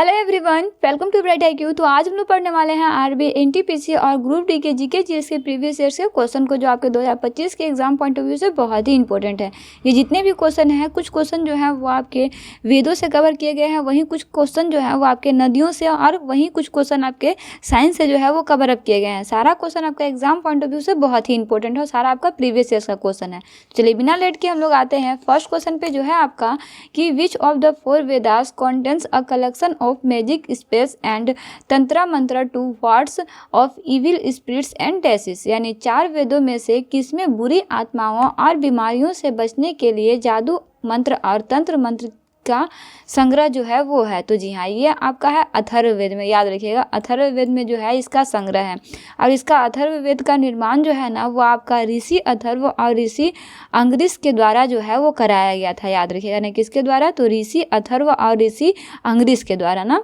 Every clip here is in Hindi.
Hello everyone, welcome to bright IQ। तो आज हम लोग पढ़ने वाले हैं आरबीआई एनटीपीसी और ग्रुप डी के जीके जीएस के प्रीवियस ईयर के क्वेश्चन को, जो आपके 2025 के एग्जाम पॉइंट ऑफ व्यू से बहुत ही इंपॉर्टेंट है। ये जितने भी क्वेश्चन हैं, कुछ क्वेश्चन जो है वो आपके वेदों से कवर किए गए हैं, वहीं कुछ क्वेश्चन जो है वो आपके नदियों से, और वहीं कुछ क्वेश्चन आपके साइंस से जो है वो कवर अप किए गए हैं। सारा क्वेश्चन आपका एग्जाम पॉइंट ऑफ व्यू से बहुत ही इंपॉर्टेंट है और सारा आपका प्रीवियस ईयर का क्वेश्चन है। चलिए बिना लेट के हम लोग आते हैं फर्स्ट क्वेश्चन पे, जो है आपका कि which of the four Vedas contains a collection of magic spells and tantra mantra to wards off evil spirits and diseases. यानी चार वेदों में से किसमें बुरी आत्माओं और बीमारियों से बचने के लिए जादू मंत्र और तंत्र मंत्र का संग्रह जो है वो है। तो जी हाँ, ये आपका है अथर्ववेद में। याद रखिएगा, अथर्ववेद में जो है इसका संग्रह है। और इसका अथर्ववेद का निर्माण जो है ना, वो आपका ऋषि अथर्व और ऋषि अंग्रिस के द्वारा जो है वो कराया गया था। याद रखिएगा ना, किसके द्वारा? तो ऋषि अथर्व और ऋषि अंग्रिस के द्वारा ना।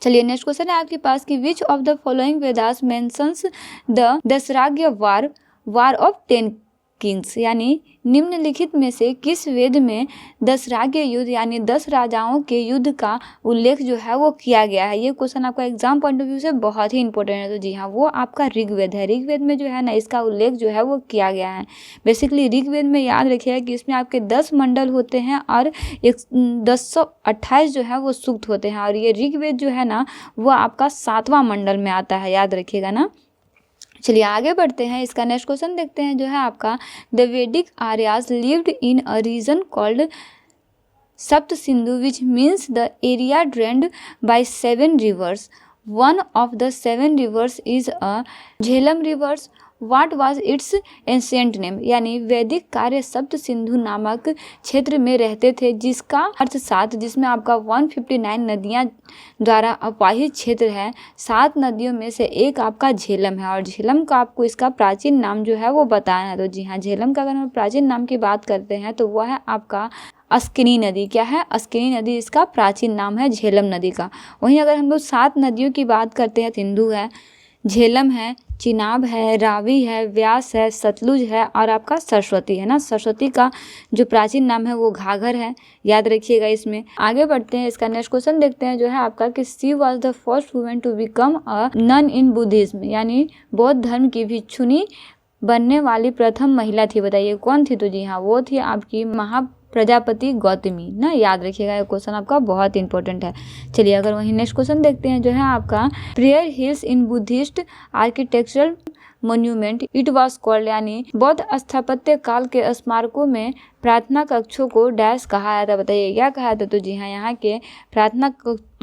चलिए नेक्स्ट क्वेश्चन है आपके पास कि which of the following Vedas mentions the Dasharajna war of 10 kings. यानी निम्नलिखित में से किस वेद में दशराग्य युद्ध यानी 10 राजाओं के युद्ध का उल्लेख जो है वो किया गया है। ये क्वेश्चन आपका एग्जाम पॉइंट ऑफ व्यू से बहुत ही इंपॉर्टेंट है। तो जी हाँ, वो आपका ऋग्वेद है। ऋग्वेद में जो है ना, इसका उल्लेख जो है वो किया गया है। बेसिकली ऋग्वेद में याद रखिएगा कि इसमें आपके 10 मंडल होते हैं और 1028 जो है वो सूक्त होते हैं। और ये ऋग्वेद जो है ना, वो आपका 7वां मंडल में आता है। याद रखिएगा ना। चलिए आगे बढ़ते हैं, इसका नेक्स्ट क्वेश्चन देखते हैं, जो है आपका the Vedic Aryas lived in a region called Sapta Sindhu which means the area drained by 7 rivers. One of the 7 rivers is a Jhelum rivers. What was its ancient name? यानी वैदिक कार्य सप्त सिंधु नामक क्षेत्र में रहते थे, जिसका अर्थ 7, जिसमें आपका 159 नदियां द्वारा अपाहित क्षेत्र है। 7 नदियों में से एक आपका झेलम है, और झेलम का आपको इसका प्राचीन नाम जो है वो बताना है। तो जी हाँ, झेलम का अगर हम प्राचीन नाम की बात करते हैं तो वह है आपका अस्किनी नदी। क्या है? अस्किनी नदी इसका प्राचीन नाम है झेलम नदी का। वहीं अगर हम लोग 7 नदियों की बात करते हैं, सिंधु है, झेलम है, चिनाब है, रावी है, व्यास है, सतलुज है, और आपका सरस्वती है ना। सरस्वती का जो प्राचीन नाम है वो घाघर है। याद रखिएगा इसमें। आगे बढ़ते हैं, इसका नेक्स्ट क्वेश्चन देखते हैं, जो है आपका कि she was the first women to become a nun in Buddhism. यानी बौद्ध धर्म की भिक्षुनी बनने वाली प्रथम महिला थी। बताइए कौन थी? तो जी हाँ, वो थी आपकी प्रजापति गौतमी ना। याद रखिएगा, ये क्वेश्चन आपका बहुत इंपॉर्टेंट है। चलिए अगर वहीं नेक्स्ट क्वेश्चन देखते हैं, जो है आपका prayer hills in Buddhist architectural monument it was called. यानी बौद्ध स्थापत्य काल के स्मारकों में प्रार्थना कक्षों को डैश कहा जाता है। बताइए क्या कहा जाता? तो जी हाँ, यहाँ के प्रार्थना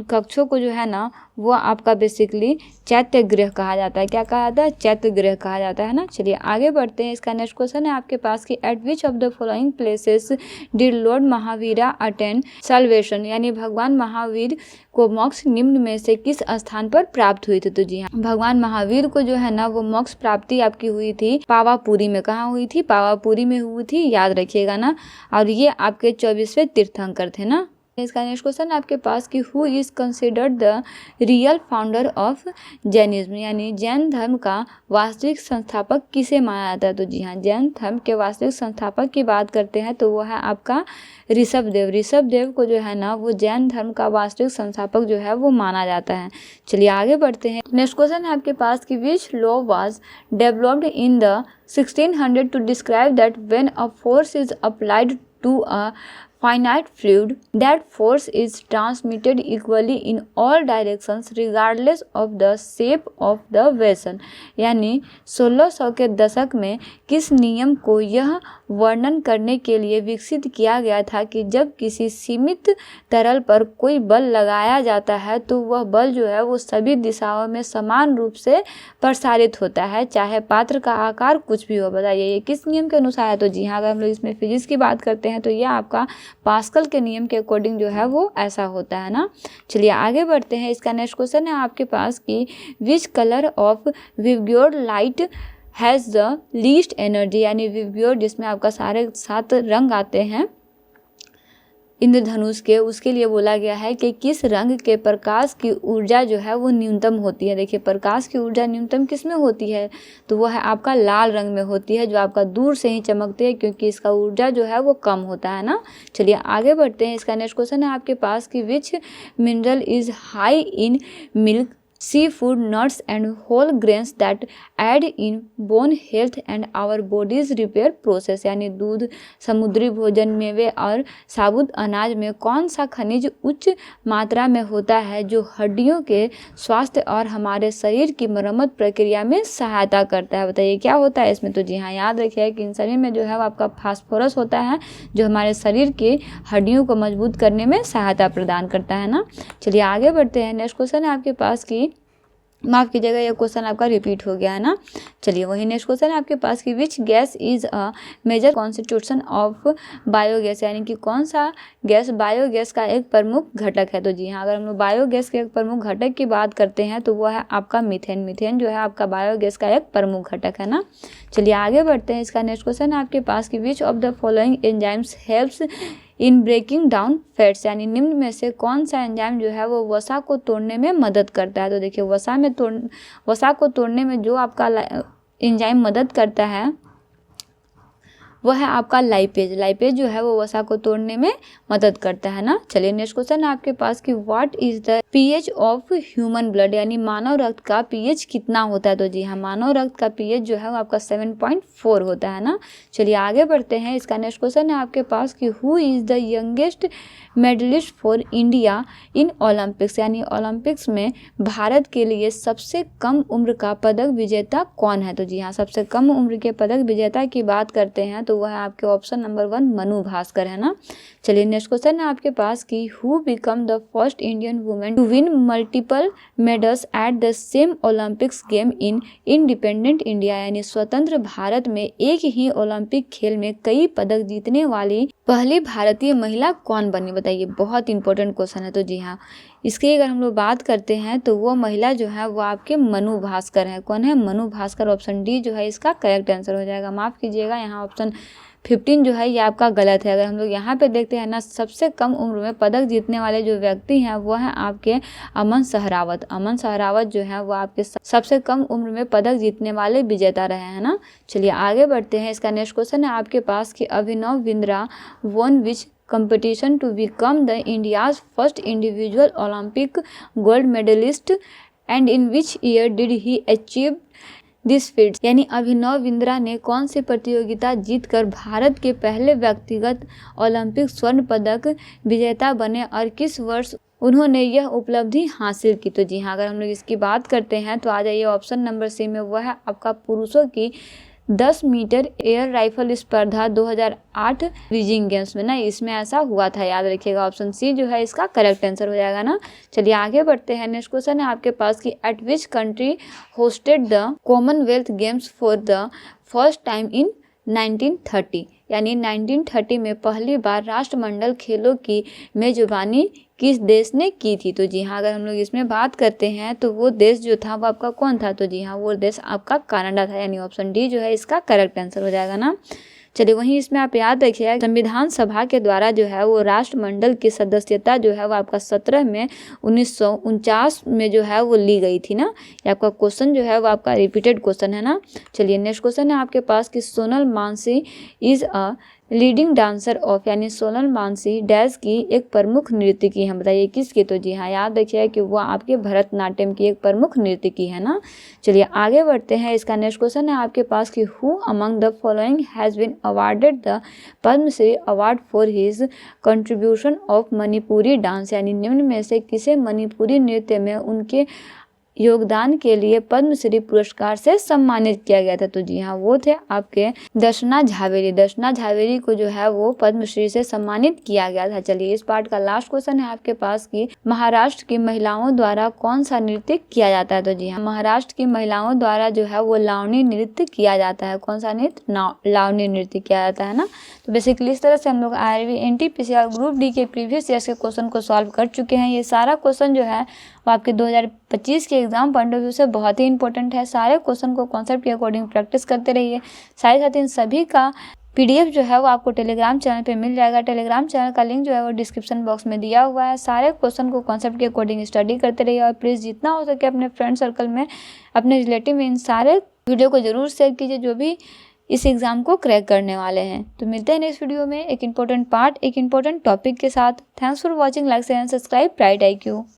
कक्षों को जो है ना, वो आपका बेसिकली चैत्य गृह कहा जाता है। क्या कहा जाता है? चैत्य गृह कहा जाता है ना। चलिए आगे बढ़ते हैं, इसका नेक्स्ट क्वेश्चन है आपके पास कि eight which of the following places did Lord Mahavira attain salvation. यानी भगवान महावीर को मोक्ष निम्न में से किस स्थान पर प्राप्त हुई थी? तो जी हाँ, भगवान महावीर को जो है ना, वो मोक्ष प्राप्ति आपकी हुई थी पावापुरी में। कहाँ हुई थी? पावापुरी में हुई थी। याद रखिएगा ना। और ये आपके 24वें तीर्थंकर थे ना। इसका नेक्स्ट क्वेश्चन आपके पास कि who is considered the real founder of Jainism. यानी जैन धर्म का वास्तविक संस्थापक किसे माना जाता है? तो जी हाँ, जैन धर्म के वास्तविक संस्थापक की बात करते हैं तो वो है आपका ऋषभदेव। ऋषभदेव को जो है ना, वो जैन धर्म का वास्तविक संस्थापक जो है वो माना जाता है। चलिए आगे बढ़ते हैं, नेक्स्ट क्वेश्चन है आपके पास कि which law was developed in the 1600 to describe that when a force is applied to a finite fluid, that force is transmitted equally in all directions regardless of the shape of the vessel. यानी 1600 के दशक में किस नियम को यह वर्णन करने के लिए विकसित किया गया था कि जब किसी सीमित तरल पर कोई बल लगाया जाता है तो वह बल जो है वो सभी दिशाओं में समान रूप से प्रसारित होता है, चाहे पात्र का आकार कुछ भी हो। बताइए ये किस नियम के अनुसार है? तो जी हाँ, अगर हम लोग इसमें फिजिक्स की बात करते हैं तो यह आपका पास्कल के नियम के अकॉर्डिंग जो है वो ऐसा होता है ना। चलिए आगे बढ़ते हैं, इसका नेक्स्ट क्वेश्चन है आपके पास कि which colour of VIBGYOR light has the least energy. यानी विबग्योर जिसमें आपका सारे 7 रंग आते हैं, इंद्रधनुष के, उसके लिए बोला गया है कि किस रंग के प्रकाश की ऊर्जा जो है वो न्यूनतम होती है। देखिए प्रकाश की ऊर्जा न्यूनतम किस में होती है, तो वो है आपका लाल रंग में होती है, जो आपका दूर से ही चमकती है क्योंकि इसका ऊर्जा जो है वो कम होता है ना। चलिए आगे बढ़ते हैं। इसका नेक्स्ट क्वेश्चन है आपके पास कि which mineral is high in milk, seafood, nuts and whole grains that aid in bone health and our bodies repair process. यानी दूध, समुद्री भोजन, मेवे और साबुत अनाज में कौन सा खनिज उच्च मात्रा में होता है जो हड्डियों के स्वास्थ्य और हमारे शरीर की मरम्मत प्रक्रिया में सहायता करता है। बताइए क्या होता है इसमें। तो जी हाँ, याद रखिए कि इन शरीर में जो है वो आपका फास्फोरस होता है, जो हमारे शरीर की हड्डियों को मजबूत करने में सहायता प्रदान करता है ना। चलिए आगे बढ़ते हैं। नेक्स्ट क्वेश्चन है आपके पास की, माफ़ कीजिएगा ये क्वेश्चन आपका रिपीट हो गया है ना। चलिए वही नेक्स्ट क्वेश्चन है आपके पास कि which gas is a major constitution of biogas. यानी कि कौन सा गैस बायोगैस का एक प्रमुख घटक है। तो जी हाँ, अगर हम लोग बायोगैस के एक प्रमुख घटक की बात करते हैं तो वो है आपका मीथेन। मीथेन जो है आपका बायोगैस का एक प्रमुख घटक है ना। चलिए आगे बढ़ते हैं। इसका नेक्स्ट क्वेश्चन है आपके पास कि which of the following enzymes helps in breaking down fats. यानी निम्न में से कौन सा एंजाइम जो है वो वसा को तोड़ने में मदद करता है। तो देखिए वसा को तोड़ने में जो आपका एंजाइम मदद करता है वो है आपका लाइपेज। लाइपेज जो है वो वसा को तोड़ने में मदद करता है ना। चलिए नेक्स्ट क्वेश्चन है आपके पास कि what is the pH of human blood. यानी मानव रक्त का पीएच कितना होता है। तो जी हाँ, मानव रक्त का पीएच जो है वो आपका 7.4 होता है ना। चलिए आगे बढ़ते हैं। इसका नेक्स्ट क्वेश्चन है आपके पास कि who is the youngest medalist for India in Olympics. यानी ओलंपिक्स में भारत के लिए सबसे कम उम्र का पदक विजेता कौन है। तो जी हाँ, सबसे कम उम्र के पदक विजेता की बात करते हैं तो वह है आपके ऑप्शन नंबर 1 मनु भास्कर है ना। चलिए नेक्स्ट क्वेश्चन है आपके पास कि who become the first Indian women to win multiple medals at the same Olympics game in independent India. यानी स्वतंत्र भारत में एक ही ओलंपिक खेल में कई पदक जीतने वाली पहली भारतीय महिला कौन बनी। बताइए, बहुत इंपॉर्टेंट क्वेश्चन है। तो जी हाँ, इसकी अगर हम लोग बात करते हैं तो वो महिला जो है वो आपके मनु भास्कर है। कौन है? मनु भास्कर। ऑप्शन डी जो है इसका करेक्ट आंसर हो जाएगा। माफ़ कीजिएगा, यहाँ ऑप्शन 15 जो है ये आपका गलत है। अगर हम लोग यहाँ पे देखते हैं ना, सबसे कम उम्र में पदक जीतने वाले जो व्यक्ति हैं वो हैं आपके अमन सहरावत। अमन सहरावत जो है वो आपके सबसे कम उम्र में पदक जीतने वाले विजेता रहे हैं ना। चलिए आगे बढ़ते हैं। इसका नेक्स्ट क्वेश्चन है आपके पास कि Abhinav Bindra won which competition to become the India's first individual Olympic gold medalist and in which year did he achieve this feet. यानी अभिनव बिंद्रा ने कौन सी प्रतियोगिता जीतकर भारत के पहले व्यक्तिगत ओलंपिक स्वर्ण पदक विजेता बने और किस वर्ष उन्होंने यह उपलब्धि हासिल की। तो जी हाँ, अगर हम लोग इसकी बात करते हैं तो आ जाइए ऑप्शन नंबर सी में, वह है आपका पुरुषों की 10 मीटर एयर राइफल स्पर्धा 2008 बीजिंग गेम्स में ना, इसमें ऐसा हुआ था। याद रखिएगा, ऑप्शन सी जो है इसका करेक्ट आंसर हो जाएगा ना। चलिए आगे बढ़ते हैं। नेक्स्ट क्वेश्चन है आपके पास कि eight which country hosted the Commonwealth games for the first time in 1930। यानी 1930 में पहली बार राष्ट्रमंडल खेलों की मेजबानी किस देश ने की थी। तो जी हाँ, अगर हम लोग इसमें बात करते हैं तो वो देश जो था वो आपका कौन था। तो जी हाँ, वो देश आपका कनाडा था। यानी ऑप्शन डी जो है इसका करेक्ट आंसर हो जाएगा ना। चलिए वहीं इसमें आप याद रखिए, संविधान सभा के द्वारा जो है वो राष्ट्रमंडल की सदस्यता जो है वो आपका 17 में 1949 में जो है वो ली गई थी ना। ये आपका क्वेश्चन जो है वो आपका रिपीटेड क्वेश्चन है ना। चलिए नेक्स्ट क्वेश्चन है आपके पास कि Sonal Mansi is a leading dancer of. यानी सोनल मानसी डैश की एक प्रमुख नृत्यकी है। बताइए किसकी। तो जी हाँ, याद रखिए कि वो आपके भरतनाट्यम की एक प्रमुख नृत्यकी है ना। चलिए आगे बढ़ते हैं। इसका नेक्स्ट क्वेश्चन है आपके पास कि who among the following has been awarded the Padma Shri award for his contribution of Manipuri dance. यानी निम्न में से किसे मणिपुरी नृत्य में उनके योगदान के लिए पद्मश्री पुरस्कार से सम्मानित किया गया था। तो जी हाँ, वो थे आपके दर्शना झावेरी। दर्शना झावेरी को जो है वो पद्मश्री से सम्मानित किया गया था। चलिए इस पार्ट का लास्ट क्वेश्चन है आपके पास कि महाराष्ट्र की महिलाओं द्वारा कौन सा नृत्य किया जाता है। तो जी हाँ, महाराष्ट्र की महिलाओं द्वारा जो है वो लावनी नृत्य किया जाता है। कौन सा नृत्य? लावनी नृत्य किया जाता है ना। तो बेसिकली इस तरह से हम लोग आरआरबी एनटीपीसी और ग्रुप डी के प्रीवियस ईयर्स के क्वेश्चन को सॉल्व कर चुके हैं। ये सारा क्वेश्चन जो है वो आपके 2025 के एग्जाम पॉइंट ऑफ व्यू से बहुत ही इंपॉर्टेंट है। सारे क्वेश्चन को कॉन्सेप्ट के अकॉर्डिंग प्रैक्टिस करते रहिए। साथ ही साथ इन सभी का PDF जो है वो आपको टेलीग्राम चैनल पे मिल जाएगा। टेलीग्राम चैनल का लिंक जो है वो डिस्क्रिप्शन बॉक्स में दिया हुआ है। सारे क्वेश्चन को कॉन्सेप्ट के अकॉर्डिंग स्टडी करते रहिए और प्लीज़ जितना हो सके अपने फ्रेंड सर्कल में, अपने रिलेटिव में इन सारे वीडियो को जरूर शेयर कीजिए जो भी इस एग्ज़ाम को क्रैक करने वाले हैं। तो मिलते हैं नेक्स्ट वीडियो में एक इंपॉर्टेंट टॉपिक के साथ। Thanks for watching, like share and subscribe bright IQ।